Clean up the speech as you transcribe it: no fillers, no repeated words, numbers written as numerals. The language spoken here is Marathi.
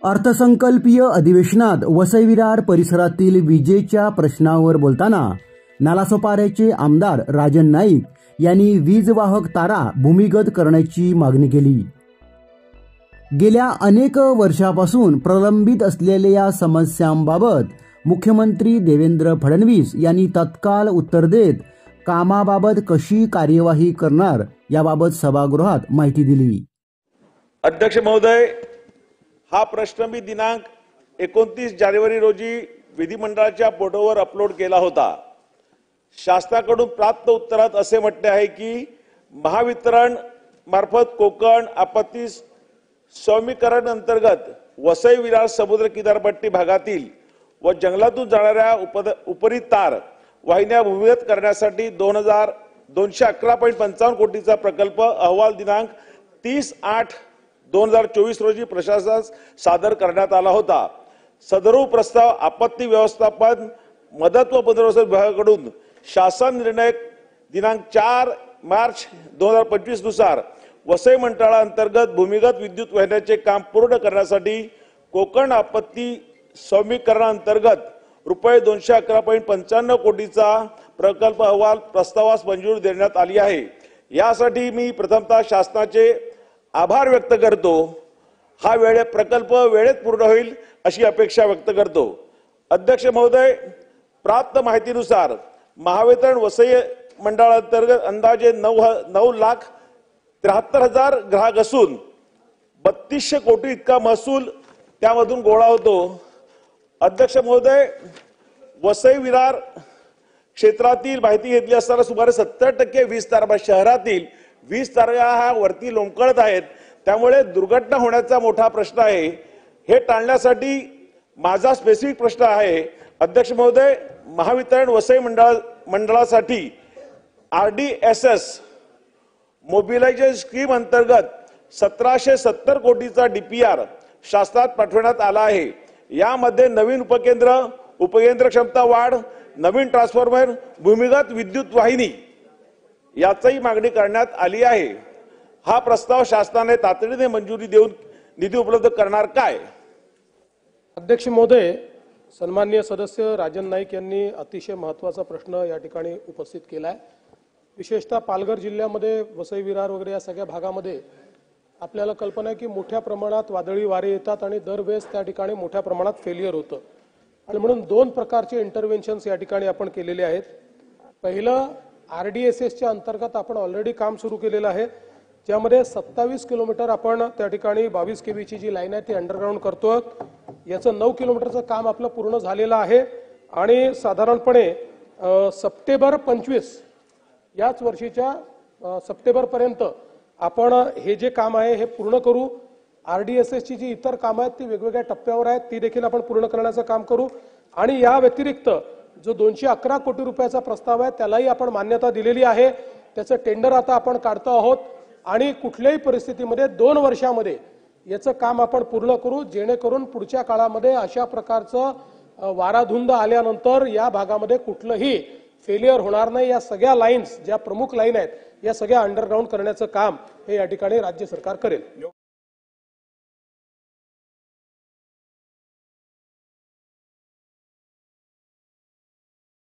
अर्थसंकल्पीय अधिवेशनात वसई विरार परिसरातील विजेच्या प्रश्नावर बोलताना नालासोपाऱ्याचे आमदार राजन नाईक यांनी वीज वाहक तारा भूमिगत करण्याची मागणी केली। गेल्या अनेक वर्षापासून प्रलंबित असलेल्या या समस्यांबाबत मुख्यमंत्री देवेंद्र फडणवीस यांनी तत्काळ उत्तर देत कामाबाबत कशी कार्यवाही करणार याबाबत सभागृहात माहिती दिली। अध्यक्ष महोदय, हा प्रश्न मी दिनांक 29 जानेवारी रोजी विधिमंडळाच्या पोर्टलवर अपलोड केला होता। शासनाकडून प्राप्त उत्तरात असे म्हटले आहे की महावितरण मार्फत कोकण आपत्ती सौम्यीकरण अंतर्गत वसई विरार समुद्र किनारपट्टी भागातील व जंगलातून जाणाऱ्या उपरी तार वाहिन्या भूमिगत करण्यासाठी 211.55 कोटीचा प्रकल्प अहवाल दिनांक 30/8/2024 रोजी प्रशासनास सादर करण्यात आला होता। सदर प्रस्ताव आपत्ती व्यवस्थापन मदत व पुनर्वसन विभागाकडून शासन निर्णय दिनांक 4 मार्च 2025 नुसार वसई मंडळाअंतर्गत भूमिगत विद्युत वाहिन्याचे काम पूर्ण करण्यासाठी कोकण आपत्ती सौम्यीकरणाअंतर्गत रुपये 211.55 कोटीचा प्रकल्प अहवाल प्रस्तावास मंजुरी देण्यात आली आहे। यासाठी मी प्रथमतः शासनाचे आभार व्यक्त करतो। हा प्रकल्प वेळेत पूर्ण होईल अशी अपेक्षा व्यक्त करतो। अध्यक्ष महोदय, प्राप्त माहितीनुसार महावितरण वसई मंडळाअंतर्गत अंदाजे 9,73,000 ग्राहक असून 3200 कोटी इतका महसूल त्यामधून गोळा होतो। अध्यक्ष महोदय, वसई विरार क्षेत्रातील माहिती घेतली असताना सुमारे 70% वीज तारा शहरातील वीज तारा हा वरती लोंबकळत आहेत, त्यामुळे दुर्घटना होण्याचा मोठा प्रश्न आहे। हे टाळण्यासाठी माझा स्पेसिफिक प्रश्न आहे। अध्यक्ष महोदय, महावितरण वसई मंडळासाठी RDSS मोबिलायझेशन स्कीम अंतर्गत 1770 कोटीचा DPR शासनात पाठवण्यात आला आहे। यामध्ये नवीन उपकेंद्र क्षमता वाढ, नवीन ट्रान्सफॉर्मर, भूमिगत विद्युत वाहिनी याचाही मागणी करण्यात आली आहे। हा प्रस्ताव शासनाने तातडीने मंजुरी देऊन निधी उपलब्ध करणार काय? अध्यक्ष महोदय, सन्माननीय सदस्य राजन नाईक यांनी अतिशय महत्त्वाचा प्रश्न या ठिकाणी उपस्थित केला आहे। विशेषतः पालघर जिल्ह्यामध्ये वसई विरार वगैरे या सगळ्या भागामध्ये आपल्याला कल्पना आहे की मोठ्या प्रमाणात वादळी वारे येतात आणि दरवेळेस त्या ठिकाणी मोठ्या प्रमाणात फेलियर होतं आणि म्हणून 2 प्रकारचे इंटरव्हेन्शन्स या ठिकाणी आपण केलेले आहेत। पहिलं RDSSच्या अंतर्गत आपण ऑलरेडी काम सुरू केलेलं आहे, ज्यामध्ये 27 किलोमीटर आपण त्या ठिकाणी 22 kVची जी लाईन आहे ती अंडरग्राउंड करतो। याचं 9 किलोमीटरचं काम आपलं पूर्ण झालेलं आहे आणि साधारणपणे सप्टेंबर 25 याच वर्षीच्या सप्टेंबरपर्यंत आपण हे जे काम आहे हे पूर्ण करू। RDSSची जी इतर कामं आहेत ती वेगवेगळ्या टप्प्यावर आहेत, ती देखील आपण पूर्ण करण्याचं काम करू आणि या व्यतिरिक्त जो 211 कोटी रुपयाचा प्रस्ताव आहे त्यालाही आपण मान्यता दिलेली आहे। त्याचं टेंडर आता आपण काढतो आहोत आणि कुठल्याही परिस्थितीमध्ये 2 वर्षामध्ये याचं काम आपण पूर्ण करू, जेणेकरून पुढच्या काळामध्ये अशा प्रकारचं वाराधुंद आल्यानंतर या भागामध्ये कुठलंही फेलियर होणार नाही। या सगळ्या लाईन्स ज्या प्रमुख लाईन आहेत या सगळ्या अंडरग्राउंड करण्याचं काम हे या ठिकाणी राज्य सरकार करेल।